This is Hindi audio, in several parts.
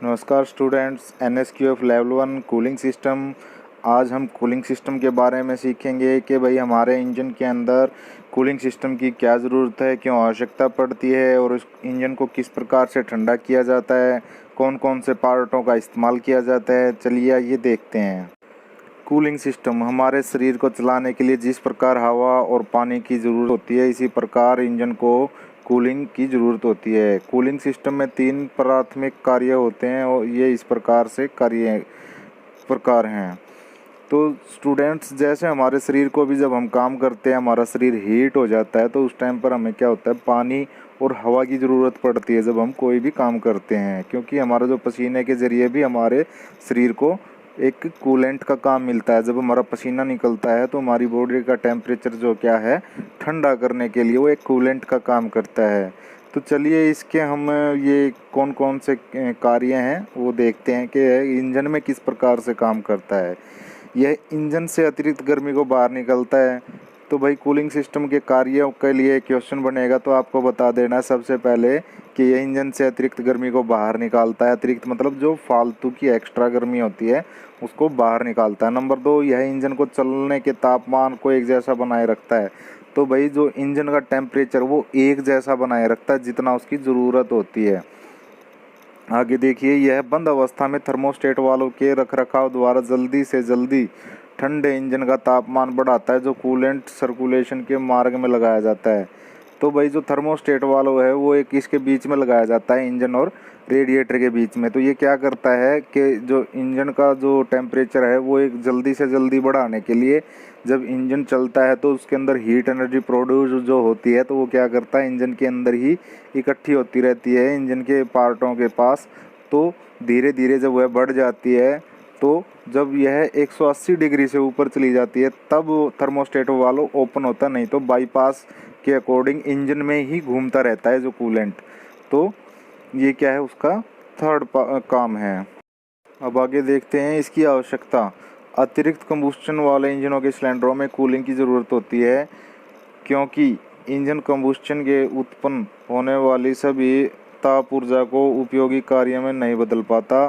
नमस्कार students, NSQF level 1 cooling system. आज हम कूलिंग सिस्टम के बारे में सीखेंगे कि भाई हमारे इंजन के अंदर कूलिंग सिस्टम की क्या ज़रूरत है, क्यों आवश्यकता पड़ती है और उस इंजन को किस प्रकार से ठंडा किया जाता है, कौन कौन से पार्टों का इस्तेमाल किया जाता है। चलिए ये देखते हैं। कूलिंग सिस्टम हमारे शरीर को चलाने के लिए जिस प्रकार हवा और पानी की ज़रूरत होती है, इसी प्रकार इंजन को कूलिंग की ज़रूरत होती है। कूलिंग सिस्टम में 3 प्राथमिक कार्य होते हैं और ये इस प्रकार से प्रकार हैं। तो स्टूडेंट्स, जैसे हमारे शरीर को भी जब हम काम करते हैं, हमारा शरीर हीट हो जाता है, तो उस टाइम पर हमें क्या होता है, पानी और हवा की ज़रूरत पड़ती है जब हम कोई भी काम करते हैं, क्योंकि हमारा जो पसीने के ज़रिए भी हमारे शरीर को एक कूलेंट का काम मिलता है। जब हमारा पसीना निकलता है तो हमारी बॉडी का टेम्परेचर जो क्या है, ठंडा करने के लिए वो एक कूलेंट का काम करता है। तो चलिए इसके हम ये कौन कौन से कार्य हैं वो देखते हैं कि इंजन में किस प्रकार से काम करता है। यह इंजन से अतिरिक्त गर्मी को बाहर निकलता है। तो भाई कूलिंग सिस्टम के कार्यों के लिए क्वेश्चन बनेगा, तो आपको बता देना सबसे पहले कि यह इंजन से अतिरिक्त गर्मी को बाहर निकालता है। अतिरिक्त मतलब जो फालतू की एक्स्ट्रा गर्मी होती है उसको बाहर निकालता है। नंबर 2, यह इंजन को चलने के तापमान को एक जैसा बनाए रखता है। तो भाई जो इंजन का टेम्परेचर वो एक जैसा बनाए रखता है जितना उसकी ज़रूरत होती है। आगे देखिए, यह बंद अवस्था में थर्मोस्टेट वाल्व के रखरखाव द्वारा जल्दी से जल्दी ठंडे इंजन का तापमान बढ़ाता है, जो कूलेंट सर्कुलेशन के मार्ग में लगाया जाता है। तो भाई जो थर्मोस्टेट वाल्व है वो एक इसके बीच में लगाया जाता है, इंजन और रेडिएटर के बीच में। तो ये क्या करता है कि जो इंजन का जो टेम्परेचर है वो एक जल्दी से जल्दी बढ़ाने के लिए, जब इंजन चलता है तो उसके अंदर हीट एनर्जी प्रोड्यूस जो होती है, तो वो क्या करता है, इंजन के अंदर ही इकट्ठी होती रहती है इंजन के पार्टों के पास। तो धीरे धीरे जब वह बढ़ जाती है, तो जब यह 180 डिग्री से ऊपर चली जाती है तब थर्मोस्टेट वाल्व ओपन होता, नहीं तो बाईपास के अकॉर्डिंग इंजन में ही घूमता रहता है जो कूलेंट। तो ये क्या है, उसका थर्ड काम है। अब आगे देखते हैं इसकी आवश्यकता। अतिरिक्त कंबुस्चन वाले इंजनों के सिलेंडरों में कूलिंग की ज़रूरत होती है, क्योंकि इंजन कंबुस्चन के उत्पन्न होने वाली सभी ताप ऊर्जा को उपयोगी कार्य में नहीं बदल पाता।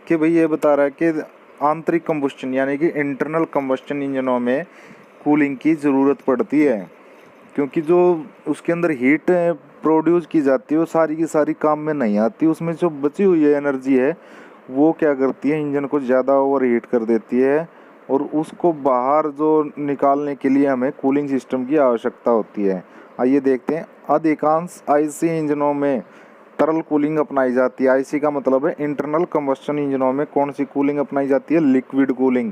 कि भाई ये बता रहा है कि आंतरिक कंबुस्चन यानी कि इंटरनल कंबस्चन इंजनों में कूलिंग की ज़रूरत पड़ती है, क्योंकि जो उसके अंदर हीट प्रोड्यूस की जाती है वो सारी की सारी काम में नहीं आती। उसमें जो बची हुई एनर्जी है वो क्या करती है, इंजन को ज़्यादा ओवर हीट कर देती है, और उसको बाहर जो निकालने के लिए हमें कूलिंग सिस्टम की आवश्यकता होती है। आइए देखते हैं। अधिकांश आईसी इंजनों में तरल कूलिंग अपनाई जाती है। आईसी का मतलब है इंटरनल कंबस्चन इंजनों में कौन सी कूलिंग अपनाई जाती है, लिक्विड कूलिंग।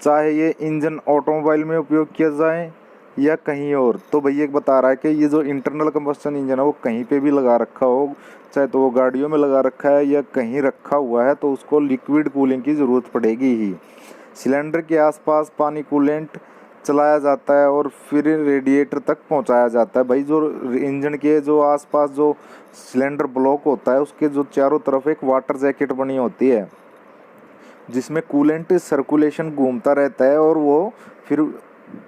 चाहे ये इंजन ऑटोमोबाइल में उपयोग किया जाए या कहीं और। तो भैया एक बता रहा है कि ये जो इंटरनल कंबस्चन इंजन है वो कहीं पे भी लगा रखा हो, चाहे तो वो गाड़ियों में लगा रखा है या कहीं रखा हुआ है, तो उसको लिक्विड कूलिंग की ज़रूरत पड़ेगी ही। सिलेंडर के आसपास पानी कूलेंट चलाया जाता है और फिर रेडिएटर तक पहुंचाया जाता है। भाई जो इंजन के जो आसपास जो सिलेंडर ब्लॉक होता है उसके जो चारों तरफ एक वाटर जैकेट बनी होती है, जिसमें कूलेंट सर्कुलेशन घूमता रहता है, और वो फिर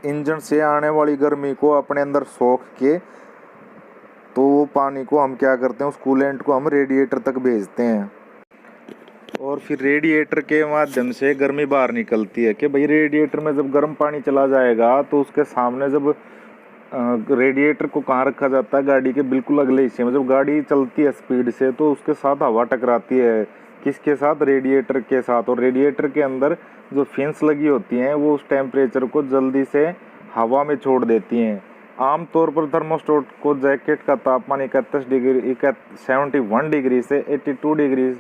इंजन से आने वाली गर्मी को अपने अंदर सोख के, तो वो पानी को हम क्या करते हैं, उस कूलेंट को हम रेडिएटर तक भेजते हैं, और फिर रेडिएटर के माध्यम से गर्मी बाहर निकलती है। कि भाई रेडिएटर में जब गर्म पानी चला जाएगा तो उसके सामने जब रेडिएटर को कहाँ रखा जाता है, गाड़ी के बिल्कुल अगले हिस्से में। जब गाड़ी चलती है स्पीड से तो उसके साथ हवा टकराती है, किसके साथ, रेडिएटर के साथ। और रेडिएटर के अंदर जो फिन्स लगी होती हैं वो उस टेम्परेचर को जल्दी से हवा में छोड़ देती हैं। आमतौर पर थर्मोस्टेट को जैकेट का तापमान 71 डिग्री से 82 डिग्री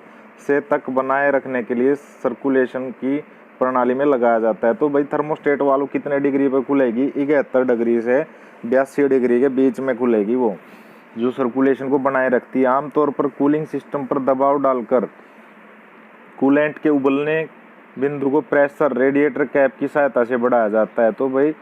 से तक बनाए रखने के लिए सर्कुलेशन की प्रणाली में लगाया जाता है। तो भाई थर्मोस्टेट वाल्व कितने डिग्री पर खुलेगी, 71 डिग्री से 82 डिग्री के बीच में खुलेगी, वो जो सर्कुलेशन को बनाए रखती है। आमतौर पर कूलिंग सिस्टम पर दबाव डालकर कूलेंट के उबलने बिंदु को प्रेशर रेडिएटर कैप की सहायता से बढ़ाया जाता है। तो भाई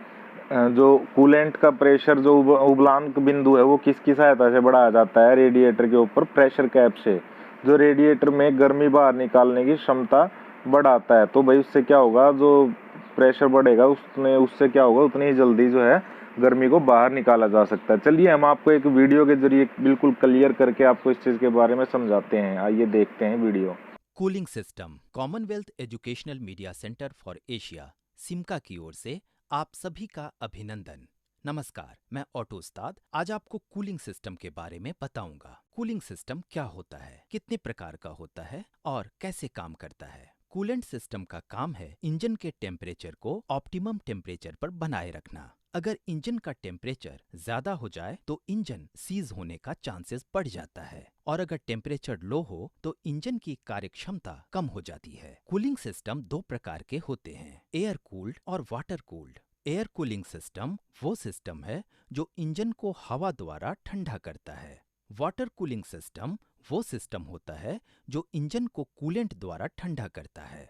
जो कूलेंट का प्रेशर जो उबलान बिंदु है वो किसकी सहायता से बढ़ाया जाता है, रेडिएटर के ऊपर प्रेशर कैप से, जो रेडिएटर में गर्मी बाहर निकालने की क्षमता बढ़ाता है। तो भाई उससे क्या होगा, जो प्रेशर बढ़ेगा उससे क्या होगा, उतनी ही जल्दी जो है गर्मी को बाहर निकाला जा सकता है। चलिए हम आपको एक वीडियो के जरिए बिल्कुल क्लियर करके आपको इस चीज़ के बारे में समझाते हैं। आइए देखते हैं video. Cooling system Commonwealth educational media centre for Asia CEMCA की ओर से आप सभी का अभिनंदन। नमस्कार, मैं ऑटो उस्ताद आज आपको कूलिंग सिस्टम के बारे में बताऊंगा। कूलिंग सिस्टम क्या होता है, कितने प्रकार का होता है और कैसे काम करता है। कूलेंट सिस्टम का काम है इंजन के टेम्परेचर को ऑप्टिमम टेम्परेचर पर बनाए रखना। अगर इंजन का टेम्परेचर ज्यादा हो जाए तो इंजन सीज होने का चांसेस बढ़ जाता है और अगर टेम्परेचर लो हो तो इंजन की कार्यक्षमता कम हो जाती है। कूलिंग सिस्टम दो प्रकार के होते हैं, एयर कूल्ड और water cooled. Air cooling system वो सिस्टम है जो इंजन को हवा द्वारा ठंडा करता है। वाटर कूलिंग सिस्टम वो सिस्टम होता है जो इंजन को कूलेंट द्वारा ठंडा करता है।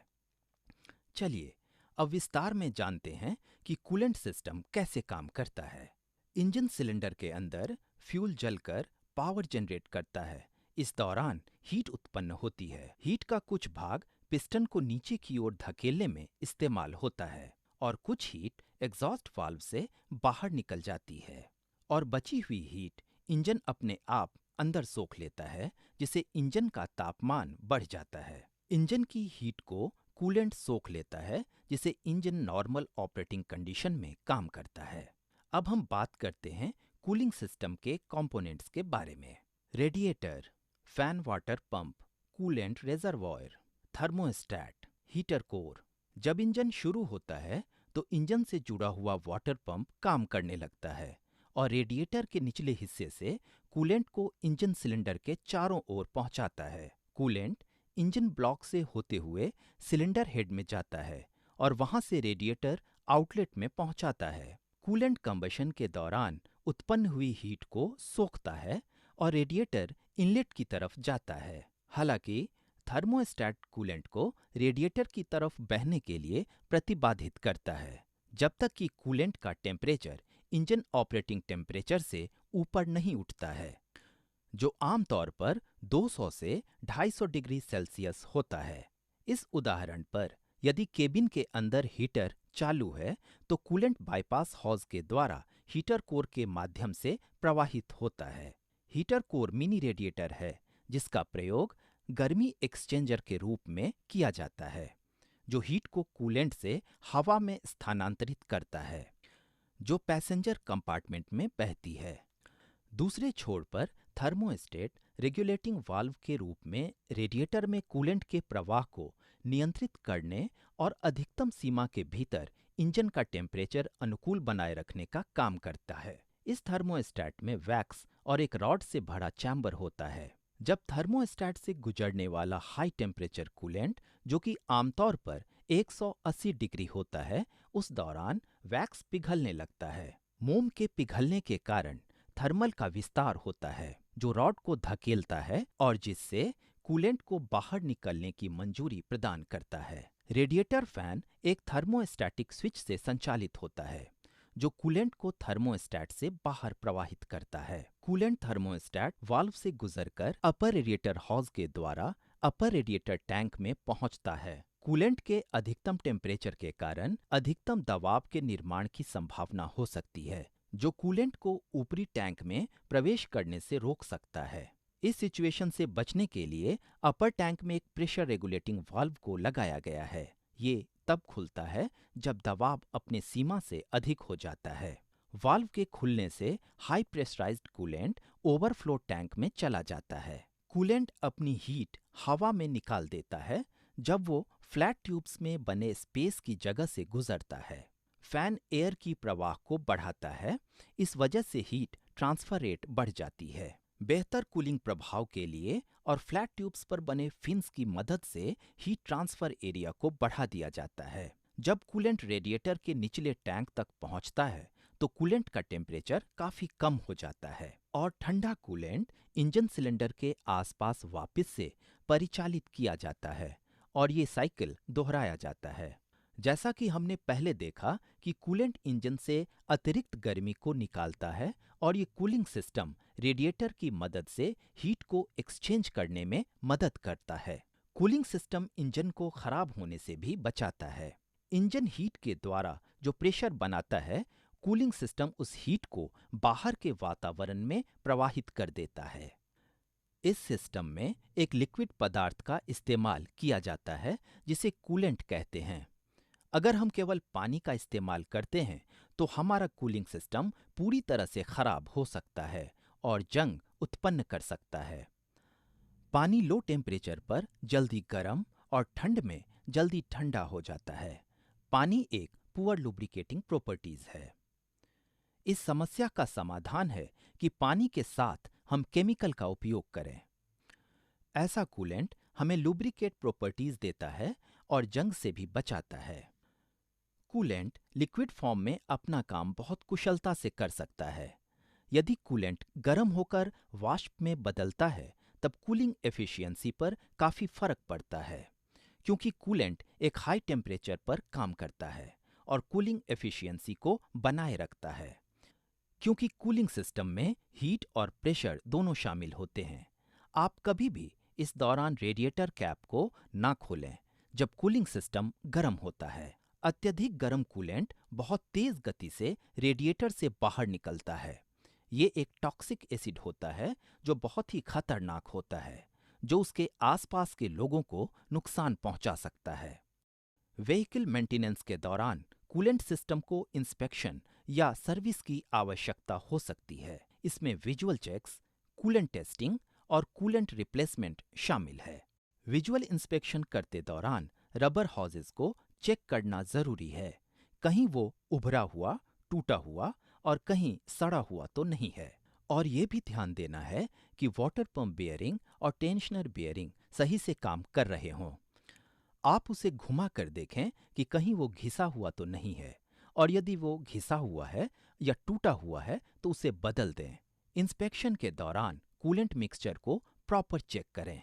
चलिए अब विस्तार में जानते हैं कि कूलेंट सिस्टम कैसे काम करता है। इंजन सिलेंडर के अंदर फ्यूल जलकर पावर जनरेट करता है। इस दौरान हीट उत्पन्न होती है। हीट का कुछ भाग पिस्टन को नीचे की ओर धकेलने में इस्तेमाल होता है और कुछ हीट एग्जॉस्ट वाल्व से बाहर निकल जाती है और बची हुई हीट इंजन अपने आप अंदर सोख लेता है, जिससे इंजन का तापमान बढ़ जाता है। इंजन की हीट को कूलेंट सोख लेता है, जिससे इंजन नॉर्मल ऑपरेटिंग कंडीशन में काम करता है। अब हम बात करते हैं कूलिंग सिस्टम के कंपोनेंट्स के बारे में। Radiator, fan water pump, coolant reservoir, thermostat, heater core. जब इंजन शुरू होता है तो इंजन से जुड़ा हुआ वाटर पंप काम करने लगता है और रेडिएटर के निचले हिस्से से कूलेंट को इंजन सिलेंडर के चारों ओर पहुंचाता है। कूलेंट इंजन ब्लॉक से होते हुए सिलेंडर हेड में जाता है और वहां से रेडिएटर आउटलेट में पहुंचाता है। कूलेंट कंबशन के दौरान उत्पन्न हुई हीट को सोखता है और रेडिएटर इनलेट की तरफ जाता है। हालांकि थर्मोस्टैट कूलेंट को रेडिएटर की तरफ बहने के लिए प्रतिबाधित करता है जब तक कि कूलेंट का टेम्परेचर इंजन ऑपरेटिंग टेम्परेचर से ऊपर नहीं उठता है, जो आमतौर पर 200 से 250 डिग्री सेल्सियस होता है। इस उदाहरण पर यदि केबिन के अंदर हीटर चालू है तो कूलेंट बाईपास हॉज के द्वारा हीटर कोर के माध्यम से प्रवाहित होता है। हीटर कोर मिनी रेडिएटर है जिसका प्रयोग गर्मी एक्सचेंजर के रूप में किया जाता है, जो हीट को कूलेंट से हवा में स्थानांतरित करता है, जो पैसेंजर कंपार्टमेंट में बहती है। दूसरे छोर पर थर्मोस्टेट रेगुलेटिंग वाल्व के रूप में रेडिएटर में कूलेंट के प्रवाह को नियंत्रित करने और अधिकतम सीमा के भीतर इंजन का टेम्परेचर अनुकूल बनाए रखने का काम करता है। इस थर्मोस्टेट में वैक्स और एक रॉड से भरा चैम्बर होता है। जब थर्मोस्टेट से गुजरने वाला हाई टेम्परेचर कूलेंट, जो कि आमतौर पर 180 डिग्री होता है, उस दौरान वैक्स पिघलने लगता है। मोम के पिघलने के कारण थर्मल का विस्तार होता है, जो रॉड को धकेलता है और जिससे कूलेंट को बाहर निकलने की मंजूरी प्रदान करता है। रेडिएटर फैन एक थर्मोस्टैटिक स्विच से संचालित होता है, जो कूलेंट को थर्मोस्टैट से बाहर प्रवाहित करता है। कूलेंट थर्मोस्टैट वाल्व से गुजरकर अपर रेडिएटर हॉज के द्वारा अपर रेडिएटर टैंक में पहुंचता है। कूलेंट के अधिकतम टेम्परेचर के कारण अधिकतम दबाव के निर्माण की संभावना हो सकती है, जो कूलेंट को ऊपरी टैंक में प्रवेश करने से रोक सकता है। इस सिचुएशन से बचने के लिए अपर टैंक में एक प्रेशर रेगुलेटिंग वाल्व को लगाया गया है। ये तब खुलता है जब दबाव अपने सीमा से अधिक हो जाता है। वाल्व के खुलने से high pressurised coolant overflow tank में चला जाता है। कूलेंट अपनी हीट हवा में निकाल देता है जब वो फ्लैट ट्यूब्स में बने स्पेस की जगह से गुजरता है। फैन एयर की प्रवाह को बढ़ाता है, इस वजह से हीट ट्रांसफर रेट बढ़ जाती है। बेहतर कूलिंग प्रभाव के लिए और फ्लैट ट्यूब्स पर बने फिन्स की मदद से हीट ट्रांसफर एरिया को बढ़ा दिया जाता है। जब कूलेंट रेडिएटर के निचले टैंक तक पहुंचता है तो कूलेंट का टेम्परेचर काफी कम हो जाता है और ठंडा कूलेंट इंजन सिलेंडर के आसपास वापस से परिचालित किया जाता है और ये साइकिल दोहराया जाता है। जैसा कि हमने पहले देखा कि कूलेंट इंजन से अतिरिक्त गर्मी को निकालता है और ये कूलिंग सिस्टम रेडिएटर की मदद से हीट को एक्सचेंज करने में मदद करता है। कूलिंग सिस्टम इंजन को खराब होने से भी बचाता है। इंजन हीट के द्वारा जो प्रेशर बनाता है कूलिंग सिस्टम उस हीट को बाहर के वातावरण में प्रवाहित कर देता है। इस सिस्टम में एक लिक्विड पदार्थ का इस्तेमाल किया जाता है जिसे कूलेंट कहते हैं। अगर हम केवल पानी का इस्तेमाल करते हैं तो हमारा कूलिंग सिस्टम पूरी तरह से खराब हो सकता है और जंग उत्पन्न कर सकता है। पानी लो टेम्परेचर पर जल्दी गर्म और ठंड में जल्दी ठंडा हो जाता है। पानी एक पुअर लुब्रिकेटिंग प्रॉपर्टीज है। इस समस्या का समाधान है कि पानी के साथ हम केमिकल का उपयोग करें। ऐसा कूलेंट हमें लुब्रिकेट प्रॉपर्टीज देता है और जंग से भी बचाता है। कूलेंट लिक्विड फॉर्म में अपना काम बहुत कुशलता से कर सकता है। यदि कूलेंट गर्म होकर वाष्प में बदलता है तब कूलिंग एफिशिएंसी पर काफी फर्क पड़ता है, क्योंकि कूलेंट एक हाई टेम्परेचर पर काम करता है और कूलिंग एफिशिएंसी को बनाए रखता है। क्योंकि कूलिंग सिस्टम में हीट और प्रेशर दोनों शामिल होते हैं, आप कभी भी इस दौरान रेडिएटर कैप को ना खोलें जब कूलिंग सिस्टम गर्म होता है। अत्यधिक गर्म कूलेंट बहुत तेज गति से रेडिएटर से बाहर निकलता है। ये एक टॉक्सिक एसिड होता है जो बहुत ही खतरनाक होता है, जो उसके आसपास के लोगों को नुकसान पहुंचा सकता है। व्हीकल मेंटेनेंस के दौरान कूलेंट सिस्टम को इंस्पेक्शन या सर्विस की आवश्यकता हो सकती है। इसमें विजुअल चेक्स, कूलेंट टेस्टिंग और कूलेंट रिप्लेसमेंट शामिल है। विजुअल इंस्पेक्शन करते दौरान रबर हॉजेस को चेक करना जरूरी है। कहीं वो उभरा हुआ, टूटा हुआ और कहीं सड़ा हुआ तो नहीं है। और ये भी ध्यान देना है कि वाटर पंप बेयरिंग और टेंशनर बेयरिंग सही से काम कर रहे हों। आप उसे घुमा कर देखें कि कहीं वो घिसा हुआ तो नहीं है, और यदि वो घिसा हुआ है या टूटा हुआ है तो उसे बदल दें। इंस्पेक्शन के दौरान कूलेंट मिक्सचर को प्रॉपर चेक करें।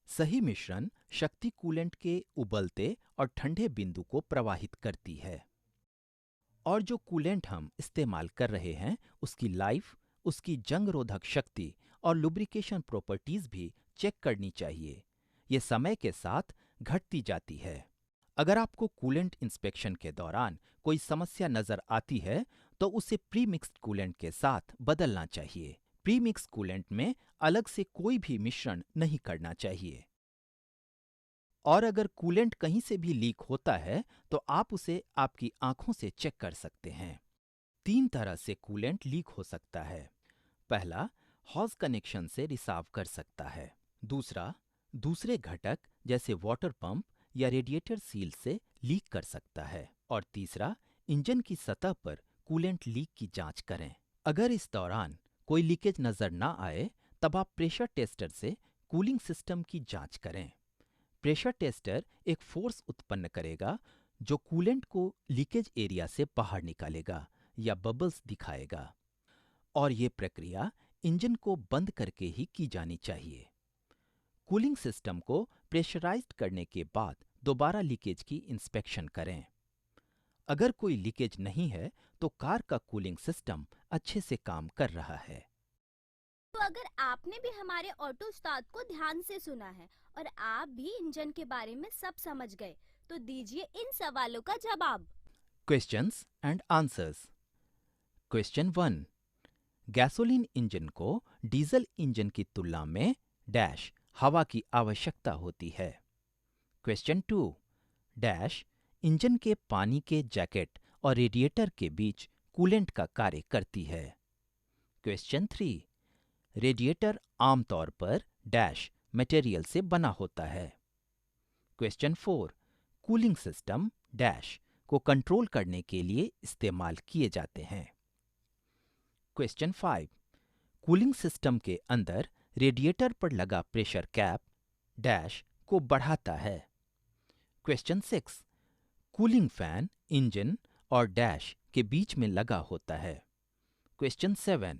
सही मिश्रण शक्ति कूलेंट के उबलते और ठंडे बिंदु को प्रवाहित करती है। और जो कूलेंट हम इस्तेमाल कर रहे हैं उसकी लाइफ, उसकी जंग रोधक शक्ति और लुब्रिकेशन प्रॉपर्टीज भी चेक करनी चाहिए। ये समय के साथ घटती जाती है। अगर आपको कूलेंट इंस्पेक्शन के दौरान कोई समस्या नजर आती है तो उसे प्री मिक्स्ड कूलेंट के साथ बदलना चाहिए। प्री मिक्स कूलेंट में अलग से कोई भी मिश्रण नहीं करना चाहिए। और अगर कूलेंट कहीं से भी लीक होता है तो आप उसे आपकी आंखों से चेक कर सकते हैं। 3 तरह से कूलेंट लीक हो सकता है। पहला, हॉज कनेक्शन से रिसाव कर सकता है। दूसरा, दूसरे घटक जैसे वाटर पंप या रेडिएटर सील से लीक कर सकता है। और तीसरा, इंजन की सतह पर कूलेंट लीक की जांच करें। अगर इस दौरान कोई लीकेज नजर ना आए तब आप प्रेशर टेस्टर से कूलिंग सिस्टम की जांच करें। प्रेशर टेस्टर एक फोर्स उत्पन्न करेगा जो कूलेंट को लीकेज एरिया से बाहर निकालेगा या बबल्स दिखाएगा, और ये प्रक्रिया इंजन को बंद करके ही की जानी चाहिए। कूलिंग सिस्टम को प्रेशराइज्ड करने के बाद दोबारा लीकेज की इंस्पेक्शन करें। अगर कोई लीकेज नहीं है तो कार का कूलिंग सिस्टम अच्छे से काम कर रहा है। तो अगर आपने भी हमारे ऑटो उस्ताद को ध्यान से सुना है और आप भी इंजन के बारे में सब समझ गए, तो दीजिए इन सवालों का जवाब। Questions and answers. Question 1, gasoline engine को डीजल इंजन की तुलना में डैश हवा की आवश्यकता होती है। क्वेश्चन 2, डैश इंजन के पानी के जैकेट और रेडिएटर के बीच कूलेंट का कार्य करती है। क्वेश्चन 3, रेडिएटर आमतौर पर डैश मटेरियल से बना होता है। क्वेश्चन 4, कूलिंग सिस्टम डैश को कंट्रोल करने के लिए इस्तेमाल किए जाते हैं। क्वेश्चन 5, कूलिंग सिस्टम के अंदर रेडिएटर पर लगा प्रेशर कैप डैश को बढ़ाता है। क्वेश्चन 6, कूलिंग फैन इंजन और डैश के बीच में लगा होता है। क्वेश्चन 7,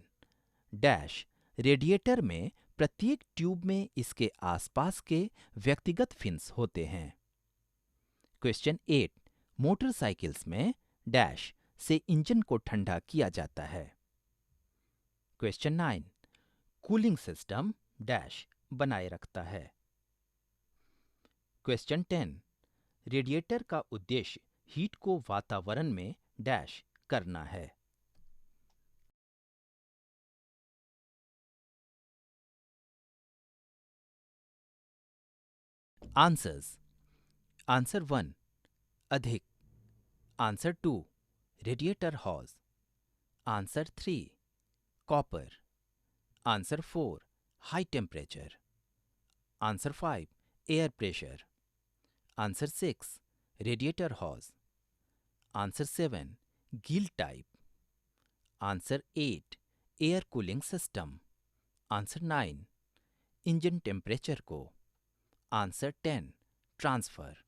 डैश रेडिएटर में प्रत्येक ट्यूब में इसके आसपास के व्यक्तिगत फिन्स होते हैं। क्वेश्चन 8, मोटरसाइकिल्स में डैश से इंजन को ठंडा किया जाता है। क्वेश्चन 9, कूलिंग सिस्टम डैश बनाए रखता है। क्वेश्चन 10, रेडिएटर का उद्देश्य हीट को वातावरण में डैश करना है। आंसर्स। आंसर 1 अधिक, answer 2 radiator hose, answer 3 copper, answer 4 high temperature, answer 5 air pressure, answer 6 radiator hose, answer 7 gill type, answer 8 air cooling system, answer 9 engine temperature को, आंसर 10 ट्रांसफर।